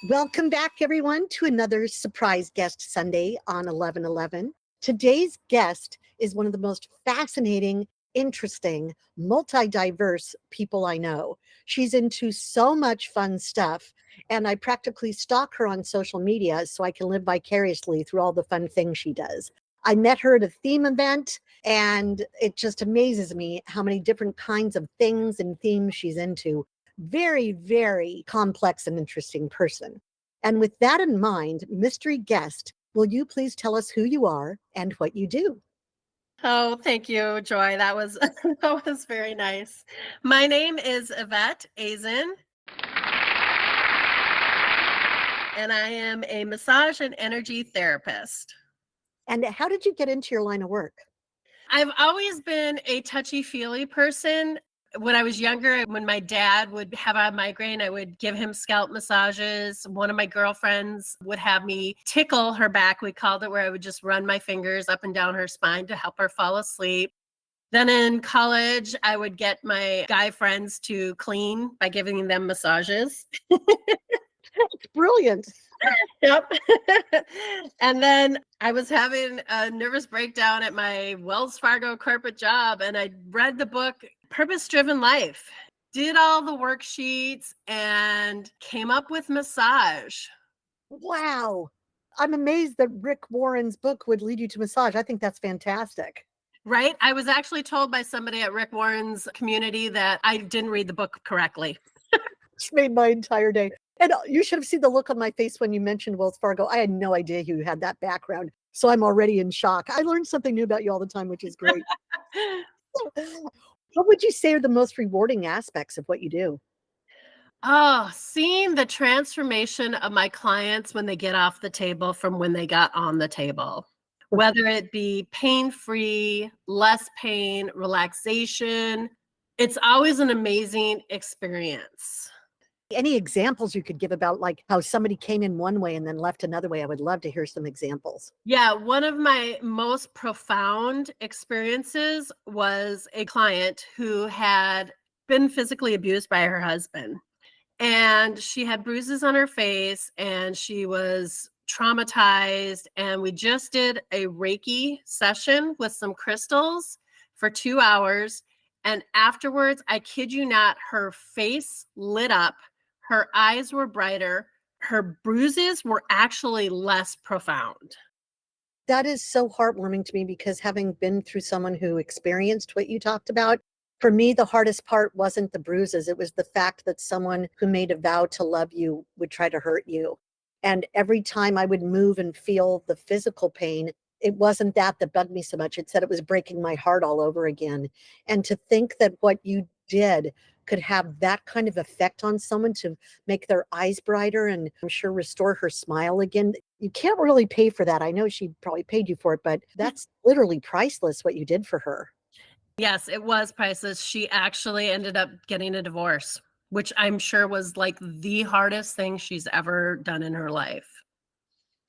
Welcome back, everyone, to another surprise guest Sunday on 11/11. Today's guest is one of the most fascinating, interesting, multi-diverse people I know. She's into so much fun stuff, and I practically stalk her on social media so I can live vicariously through all the fun things she does. I met her at a theme event, and it just amazes me how many different kinds of things and themes she's into. Very, very complex and interesting person. And with that in mind, mystery guest, will you please tell us who you are and what you do? Oh, thank you, Joy. That was that was very nice. My name is Yvette AZEN, and I am a massage and energy therapist. And how did you get into your line of work? I've always been a touchy-feely person. When I was younger, when my dad would have a migraine, I would give him scalp massages. One of my girlfriends would have me tickle her back, we called it, where I would just run my fingers up and down her spine to help her fall asleep. Then in college, I would get my guy friends to clean by giving them massages. Brilliant. Yep. And then I was having a nervous breakdown at my Wells Fargo corporate job, and I read the book Purpose Driven Life, did all the worksheets, and came up with massage. Wow. I'm amazed that Rick Warren's book would lead you to massage. I think that's fantastic. Right? I was actually told by somebody at Rick Warren's community that I didn't read the book correctly. It's made my entire day. And you should have seen the look on my face when you mentioned Wells Fargo. I had no idea you had that background. So I'm already in shock. I learn something new about you all the time, which is great. What would you say are the most rewarding aspects of what you do? Oh, seeing the transformation of my clients when they get off the table from when they got on the table, whether it be pain-free, less pain, relaxation, it's always an amazing experience. Any examples you could give about like how somebody came in one way and then left another way? I would love to hear some examples. Yeah, one of my most profound experiences was a client who had been physically abused by her husband. And she had bruises on her face and she was traumatized. And we just did a Reiki session with some crystals for 2 hours. And afterwards, I kid you not, her face lit up, her eyes were brighter, her bruises were actually less profound. That is so heartwarming to me because having been through someone who experienced what you talked about, for me, the hardest part wasn't the bruises. It was the fact that someone who made a vow to love you would try to hurt you. And every time I would move and feel the physical pain, it wasn't that bugged me so much. It said it was breaking my heart all over again. And to think that what you did could have that kind of effect on someone to make their eyes brighter and I'm sure restore her smile again. You can't really pay for that. I know she probably paid you for it, but that's literally priceless what you did for her. Yes, it was priceless. She actually ended up getting a divorce, which I'm sure was like the hardest thing she's ever done in her life.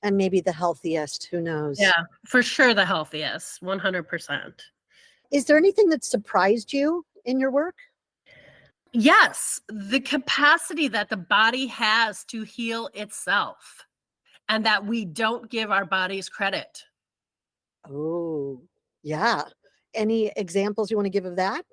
And maybe the healthiest, who knows? Yeah, for sure the healthiest, 100%. Is there anything that surprised you in your work? Yes, the capacity that the body has to heal itself and that we don't give our bodies credit. Oh, yeah. Any examples you want to give of that?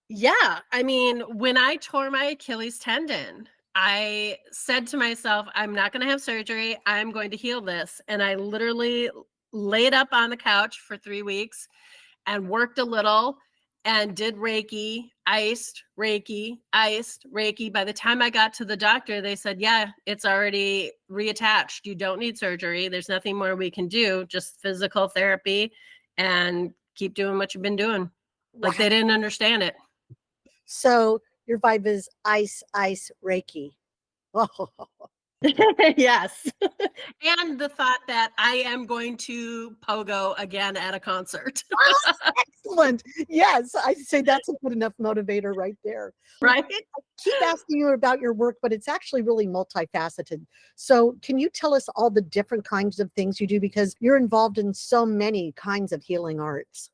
Yeah, I mean, when I tore my Achilles tendon, I said to myself, I'm not going to have surgery. I'm going to heal this. And I literally laid up on the couch for 3 weeks and worked a little and did Reiki, iced, Reiki, iced, Reiki. By the time I got to the doctor, they said, yeah, it's already reattached. You don't need surgery. There's nothing more we can do, just physical therapy and keep doing what you've been doing. Like Wow. they didn't understand it. So your vibe is ice, ice, Reiki. Oh, Yes. And the thought that I am going to pogo again at a concert. excellent. Yes, I say that's a good enough motivator right there. Right? Keep asking you about your work, but it's actually really multifaceted. So, can you tell us all the different kinds of things you do? Because you're involved in so many kinds of healing arts.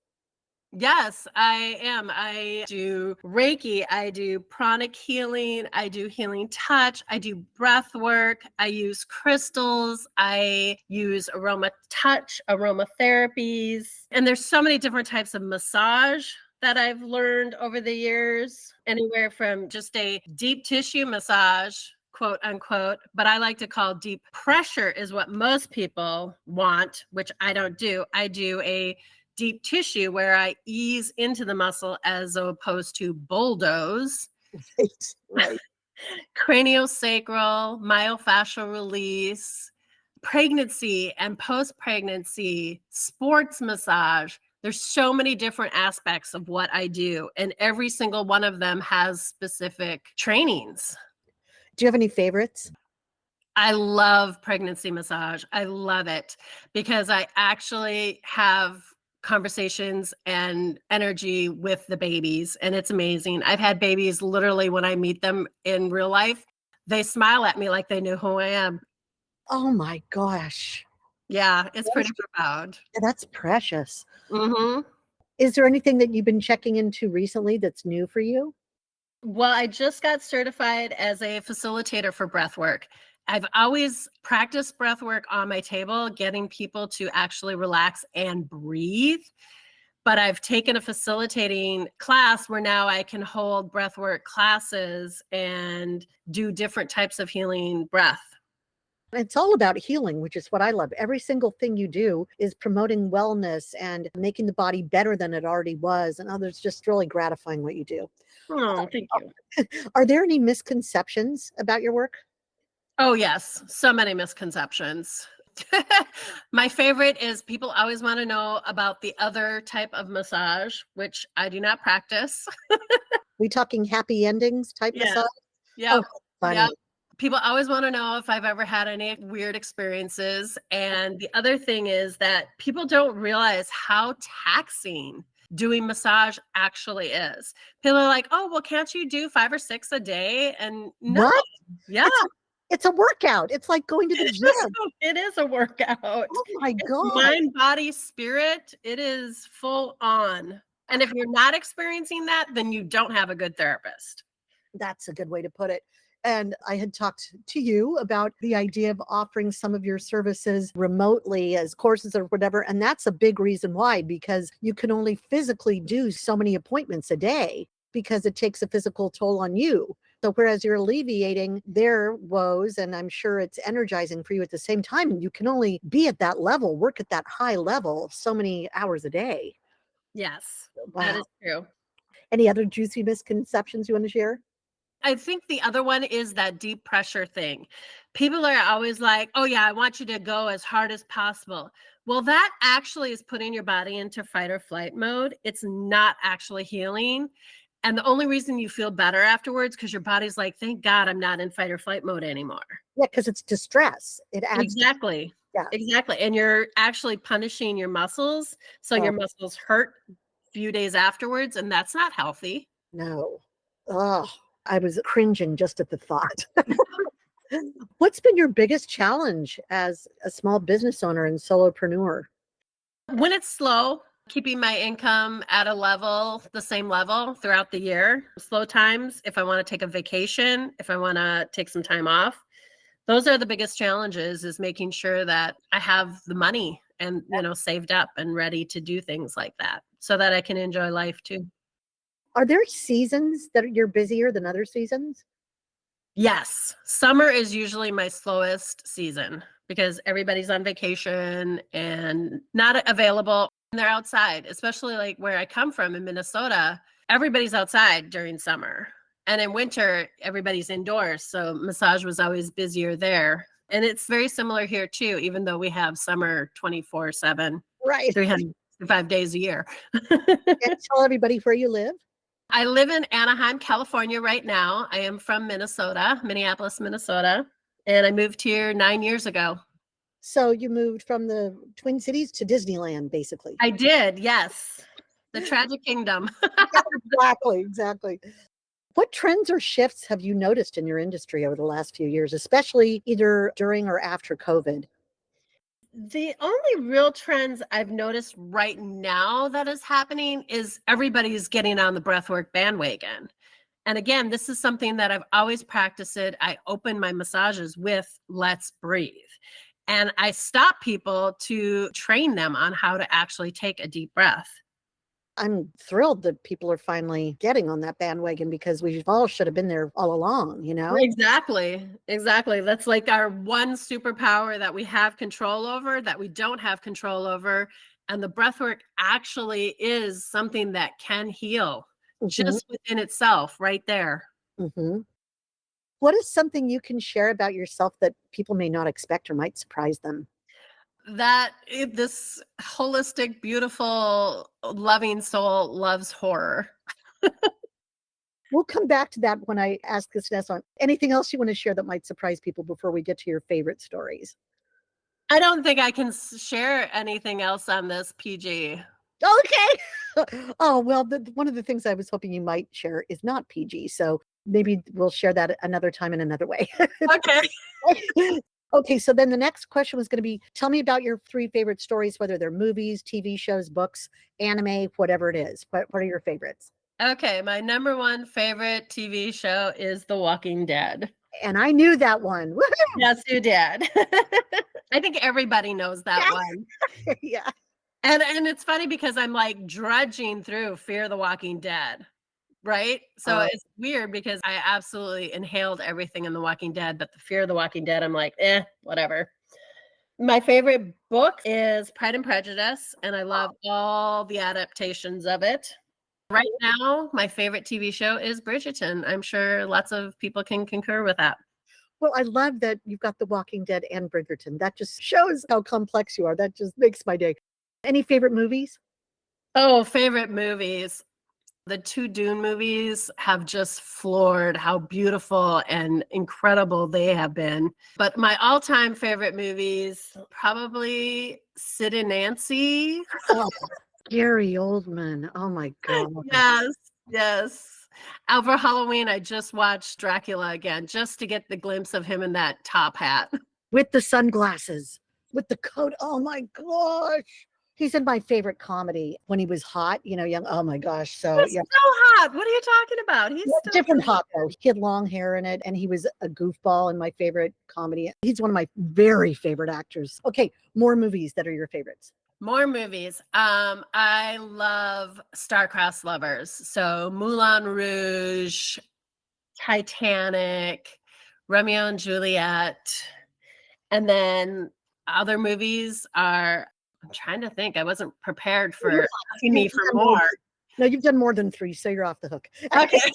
Yes, I am. I do Reiki, I do pranic healing, I do healing touch, I do breath work, I use crystals, I use aroma touch, aromatherapies, and there's so many different types of massage that I've learned over the years, anywhere from just a deep tissue massage, quote unquote, but I like to call deep pressure is what most people want, which I don't do. I do a deep tissue where I ease into the muscle as opposed to bulldoze. Right, right. Craniosacral, myofascial release, pregnancy and post-pregnancy, sports massage. There's so many different aspects of what I do, and every single one of them has specific trainings. Do you have any favorites? I love pregnancy massage. I love it because I actually have conversations and energy with the babies, and it's amazing. I've had babies literally when I meet them in real life, they smile at me like they know who I am. Oh my gosh. Yeah, it's That's pretty profound. that's precious. hmm Is there anything that you've been checking into recently that's new for you? Well, I just got certified as a facilitator for breath work. I've always practiced breath work on my table, getting people to actually relax and breathe. But I've taken a facilitating class where now I can hold breath work classes and do different types of healing breath. It's all about healing, which is what I love. Every single thing you do is promoting wellness and making the body better than it already was. And others just really gratifying what you do. Oh, thank you. Are there any misconceptions about your work? Oh, yes. So many misconceptions. My favorite is people always want to know about the other type of massage, which I do not practice. We talking happy endings type Yeah. massage? Yeah. Oh, funny. Yeah. People always want to know if I've ever had any weird experiences. And the other thing is that people don't realize how taxing doing massage actually is. People are like, oh, well, can't you do 5 or 6 a day? And no, What? yeah, It's a workout. It's like going to the gym. it is a workout. Oh my It's God. mind, body, spirit. It is full on. And if you're not experiencing that, then you don't have a good therapist. That's a good way to put it. And I had talked to you about the idea of offering some of your services remotely as courses or whatever. And that's a big reason why, because you can only physically do so many appointments a day because it takes a physical toll on you. So whereas you're alleviating their woes, and I'm sure it's energizing for you at the same time, and you can only be at that level, work at that high level so many hours a day. Yes, that Wow. is true. Any other juicy misconceptions you want to share? I think the other one is that deep pressure thing. People are always like, oh, yeah, I want you to go as hard as possible. Well, that actually is putting your body into fight or flight mode. It's not actually healing. And the only reason you feel better afterwards, because your body's like, thank God I'm not in fight or flight mode anymore. Yeah, because it's distress. It adds. Exactly. Yeah. Exactly. And you're actually punishing your muscles. So Oh, your muscles hurt a few days afterwards, and that's not healthy. no. Oh, I was cringing just at the thought. What's been your biggest challenge as a small business owner and solopreneur? When it's slow, keeping my income at a level, the same level throughout the year. Slow times, if I want to take a vacation, if I want to take some time off, those are the biggest challenges, is making sure that I have the money and, saved up and ready to do things like that so that I can enjoy life too. Are there seasons that you're busier than other seasons? Yes, summer is usually my slowest season because everybody's on vacation and not available. And they're outside, especially like where I come from in Minnesota. Everybody's outside during summer. And in winter, everybody's indoors. So massage was always busier there. And it's very similar here too, even though we have summer 24/7, Right. 365 days a year. And tell everybody where you live. I live in Anaheim, California right now. I am from Minnesota, Minneapolis, Minnesota, and I moved here 9 years ago. So you moved from the Twin Cities to Disneyland, basically. I did, yes. The Tragic Kingdom. Yeah, exactly, exactly. What trends or shifts have you noticed in your industry over the last few years, especially either during or after COVID? The only real trends I've noticed right now that is happening is everybody's getting on the breathwork bandwagon. And again, this is something that I've always practiced it. I open my massages with let's breathe. And I stop people to train them on how to actually take a deep breath. I'm thrilled that people are finally getting on that bandwagon because we all should have been there all along, you know? Exactly. Exactly. That's like our one superpower that we have control over, that we don't have control over. And the breath work actually is something that can heal Mhm, just within itself, right there. mhm. What is something you can share about yourself that people may not expect or might surprise them? This holistic, beautiful, loving soul loves horror. We'll come back to that when I ask this next one. Anything else you wanna share that might surprise people before we get to your favorite stories? I don't think I can share anything else on this PG. Okay. Oh, well, one of the things I was hoping you might share is not PG, so maybe we'll share that another time in another way. Okay. Okay, so then the next question was gonna be, tell me about your 3 favorite stories, whether they're movies, TV shows, books, anime, whatever it is. What are your favorites? Okay, my number one favorite TV show is The Walking Dead. And I knew that one. Woohoo! Yes, you did. I think everybody knows that Yes. one. Yeah. And it's funny because I'm like drudging through Fear the Walking Dead, right? So Uh, it's weird because I absolutely inhaled everything in The Walking Dead, but the Fear of the Walking Dead, I'm like, whatever. My favorite book is Pride and Prejudice, and I love all the adaptations of it. Right now, my favorite TV show is Bridgerton. I'm sure lots of people can concur with that. well, I love that you've got The Walking Dead and Bridgerton. That just shows how complex you are. That just makes my day. Any favorite movies? Oh, favorite movies. The 2 Dune movies have just floored how beautiful and incredible they have been. But my all-time favorite movies, probably Sid and Nancy. Oh, Gary Oldman. Oh my god. Yes, yes. Over Halloween, I just watched Dracula again just to get the glimpse of him in that top hat. With the sunglasses, with the coat. Oh my gosh. He's in my favorite comedy when he was hot, young. Oh my gosh. So, He's yeah. so hot. What are you talking about? He's Yeah, still different great. hot though. He had long hair in it and he was a goofball in my favorite comedy. He's one of my very favorite actors. Okay, more movies that are your favorites. More movies. I love star-crossed lovers. So Moulin Rouge, Titanic, Romeo and Juliet, and then other movies are I'm trying to think. I wasn't prepared You're for asking You've me for done more more. No, you've done more than 3, so you're off the hook. Okay.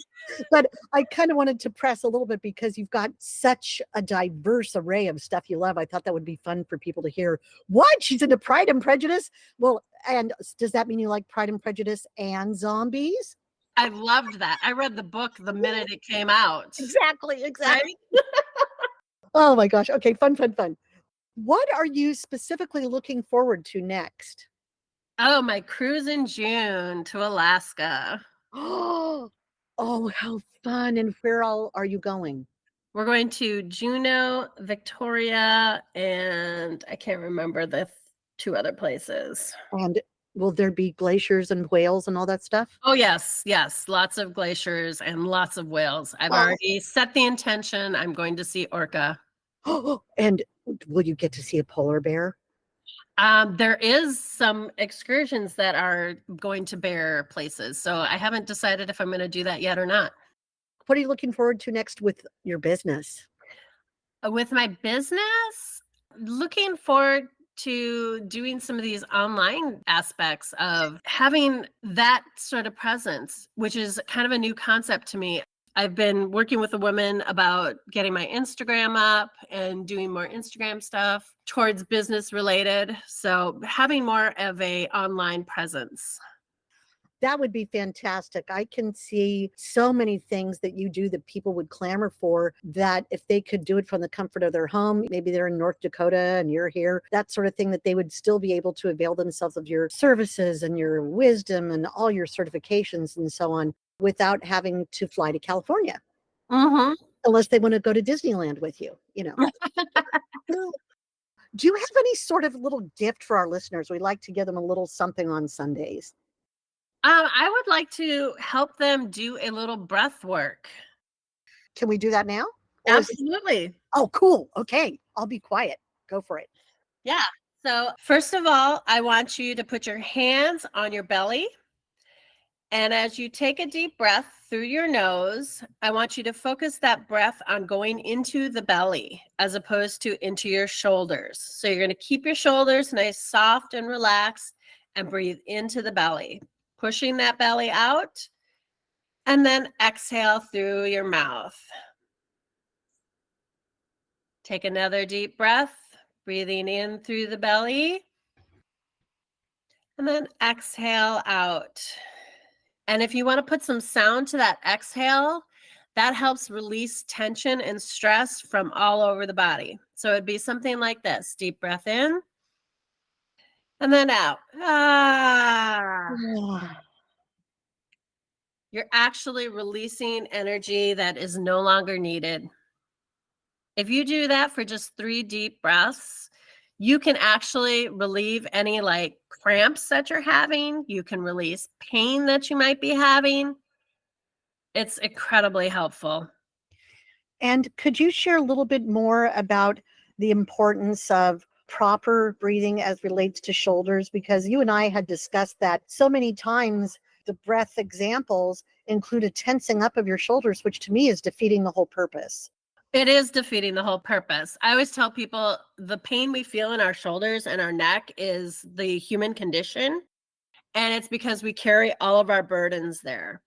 But I kinda wanted to press a little bit because you've got such a diverse array of stuff you love. I thought that would be fun for people to hear. "What? She's into Pride and Prejudice?" Well, and does that mean you like Pride and Prejudice and zombies? I loved that. I read the book the minute it came out, Exactly, right? exactly. Oh my gosh. Okay, fun, fun, fun. What are you specifically looking forward to next? Oh, my cruise in June to Alaska. Oh, oh, how fun, and where all are you going? We're going to Juneau, Victoria, and I can't remember the 2 other places. And will there be glaciers and whales and all that stuff? Oh, yes, yes, lots of glaciers and lots of whales. I've Oh, already set the intention, I'm going to see orca. and will you get to see a polar bear? There is some excursions that are going to bear places, so I haven't decided if I'm gonna do that yet or not. What are you looking forward to next with your business? With my business, looking forward to doing some of these online aspects of having that sort of presence, which is kind of a new concept to me. I've been working with a woman about getting my Instagram up and doing more Instagram stuff towards business related. So having more of a online presence. That would be fantastic. I can see so many things that you do that people would clamor for, that if they could do it from the comfort of their home, maybe they're in North Dakota and you're here, that sort of thing, that they would still be able to avail themselves of your services and your wisdom and all your certifications and so on without having to fly to California, Mhm. unless they want to go to Disneyland with you, Do you have any sort of little gift for our listeners? We like to give them a little something on Sundays. I would like to help them do a little breath work. Can we do that now? Or is it, Absolutely. oh, cool. Okay. I'll be quiet. Go for it. Yeah. So, first of all, I want you to put your hands on your belly. And as you take a deep breath through your nose, I want you to focus that breath on going into the belly as opposed to into your shoulders. So, you're going to keep your shoulders nice, soft, and relaxed, and breathe into the belly, pushing that belly out. And then exhale through your mouth. Take another deep breath, breathing in through the belly. And then exhale out. And if you want to put some sound to that exhale, that helps release tension and stress from all over the body. So it'd be something like this. Deep breath in and then out. You're actually releasing energy that is no longer needed. If you do that for just 3 deep breaths, you can actually relieve any like cramps that you're having. You can release pain that you might be having. It's incredibly helpful. And could you share a little bit more about the importance of proper breathing as relates to shoulders? Because you and I had discussed that so many times. The breath examples include a tensing up of your shoulders, which to me is defeating the whole purpose. It is defeating the whole purpose. I always tell people the pain we feel in our shoulders and our neck is the human condition. And it's because we carry all of our burdens there.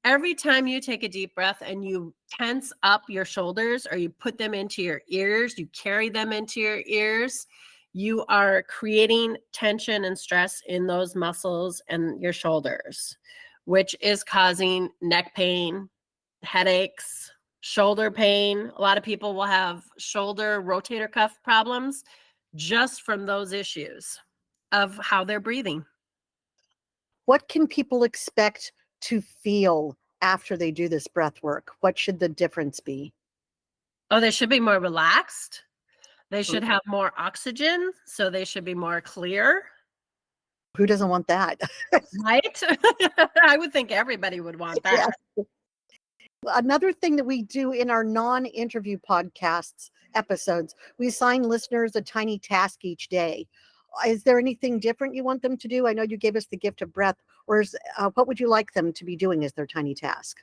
Every time you take a deep breath and you tense up your shoulders or you put them into your ears, you carry them into your ears, you are creating tension and stress in those muscles and your shoulders, which is causing neck pain, headaches, shoulder pain. A lot of people will have shoulder rotator cuff problems just from those issues of how they're breathing. What can people expect to feel after they do this breath work? What should the difference be? Oh, they should be more relaxed. They should have more oxygen, so they should be more clear. Who doesn't want that? Right? I would think everybody would want that. Yeah. Another thing that we do in our non-interview podcasts episodes, we assign listeners a tiny task each day. Is there anything different you want them to do? I know you gave us the gift of breath, or what would you like them to be doing as their tiny task?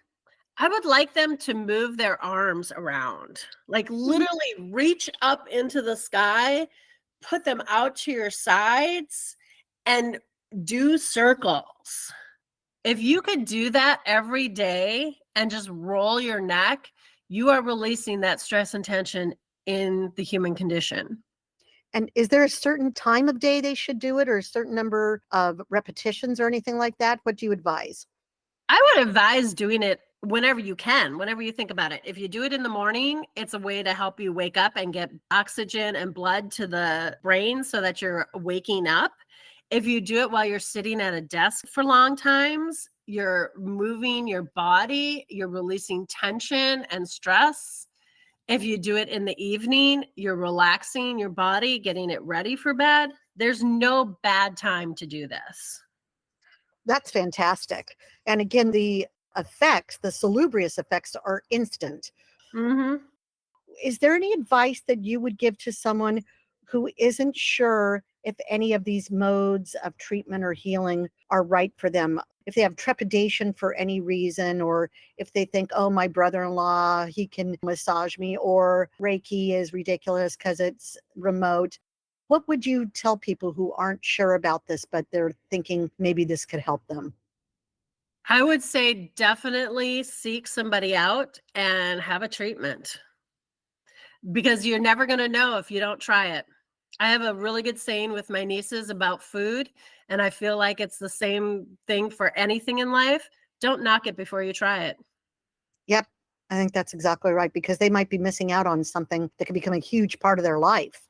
I would like them to move their arms around, like literally reach up into the sky, put them out to your sides, and do circles. If you could do that every day and just roll your neck, you are releasing that stress and tension in the human condition. And is there a certain time of day they should do it, or a certain number of repetitions or anything like that? What do you advise? I would advise doing it whenever you can, whenever you think about it. If you do it in the morning, it's a way to help you wake up and get oxygen and blood to the brain so that you're waking up. If you do it while you're sitting at a desk for long times, you're moving your body, you're releasing tension and stress. If you do it in the evening, you're relaxing your body, getting it ready for bed. There's no bad time to do this. That's fantastic. And again, the effects, the salubrious effects, are instant. Mm-hmm. Is there any advice that you would give to someone who isn't sure if any of these modes of treatment or healing are right for them? If they have trepidation for any reason, or if they think, oh, my brother-in-law, he can massage me, or Reiki is ridiculous because it's remote. What would you tell people who aren't sure about this, but they're thinking maybe this could help them? I would say definitely seek somebody out and have a treatment, because you're never going to know if you don't try it. I have a really good saying with my nieces about food, and I feel like it's the same thing for anything in life. Don't knock it before you try it. Yep, I think that's exactly right, because they might be missing out on something that could become a huge part of their life.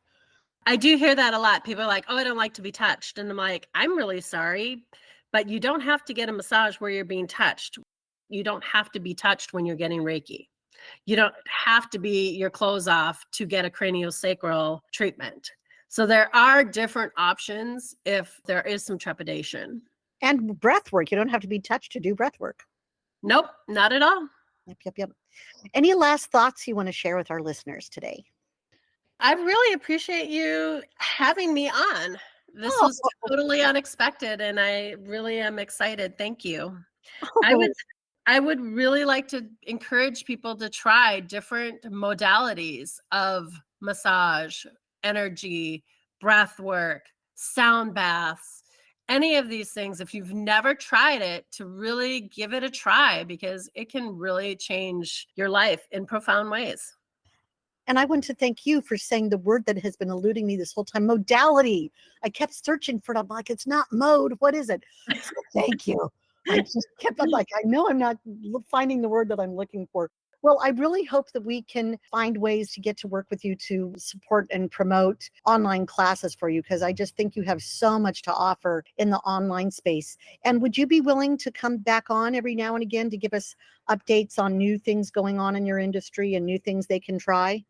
I do hear that a lot. People are like, oh, I don't like to be touched. And I'm like, I'm really sorry, but you don't have to get a massage where you're being touched. You don't have to be touched when you're getting Reiki. You don't have to be your clothes off to get a craniosacral treatment. So there are different options if there is some trepidation. And breath work. You don't have to be touched to do breath work. Nope, not at all. Yep. Any last thoughts you want to share with our listeners today? I really appreciate you having me on. This Oh, was totally unexpected, and I really am excited. Thank you. I would oh, I would really like to encourage people to try different modalities of massage, energy, breath work, sound baths, any of these things. If you've never tried it, to really give it a try because it can really change your life in profound ways. and I want to thank you for saying the word that has been eluding me this whole time, modality. I kept searching for it. I'm like, it's not mode. What is it? So thank you. I just kept, I'm like, I know I'm not finding the word that I'm looking for. Well, I really hope that we can find ways to get to work with you to support and promote online classes for you, because I just think you have so much to offer in the online space. And would you be willing to come back on every now and again to give us updates on new things going on in your industry and new things they can try?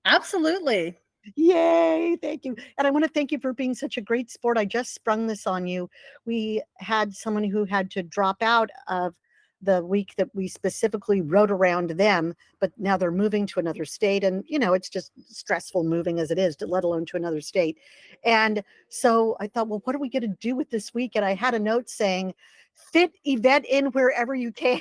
Absolutely. Yay, thank you. And I want to thank you for being such a great sport. I just sprung this on you. We had someone who had to drop out of the week that we specifically wrote around them, but now they're moving to another state. And, it's just stressful moving as it is, let alone to another state. And so I thought, well, what are we going to do with this week? And I had a note saying, fit Yvette in wherever you can.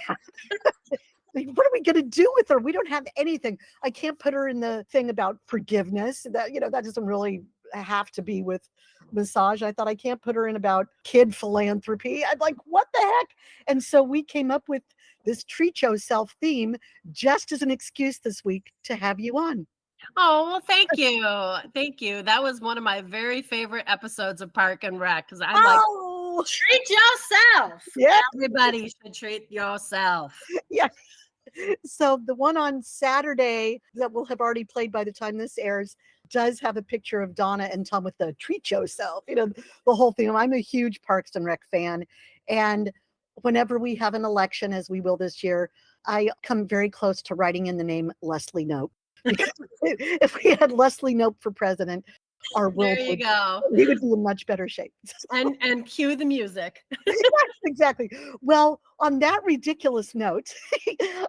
Like, what are we going to do with her? We don't have anything. I can't put her in the thing about forgiveness. That doesn't really have to be with massage. I thought I can't put her in about kid philanthropy. I'm like, what the heck? And so we came up with this treat yourself theme just as an excuse this week to have you on. Oh, well, thank you. Thank you. That was one of my very favorite episodes of Park and Rec because I'm like, Oh, treat yourself. yeah, Everybody should treat yourself. yeah. So the one on Saturday that will have already played by the time this airs does have a picture of Donna and Tom with the treat yourself, the whole thing. I'm a huge Parks and Rec fan. And whenever we have an election, as we will this year, I come very close to writing in the name Leslie Knope. Because if we had Leslie Knope for president, our world There you go. we would be in much better shape. And cue the music. Yes, exactly. Well, on that ridiculous note,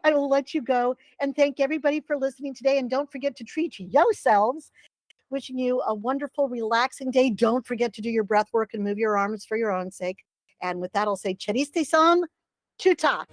I will let you go and thank everybody for listening today. And don't forget to treat yourselves. Wishing you a wonderful, relaxing day. Don't forget to do your breath work and move your arms for your own sake. And with that, I'll say, Chariste san, chuta.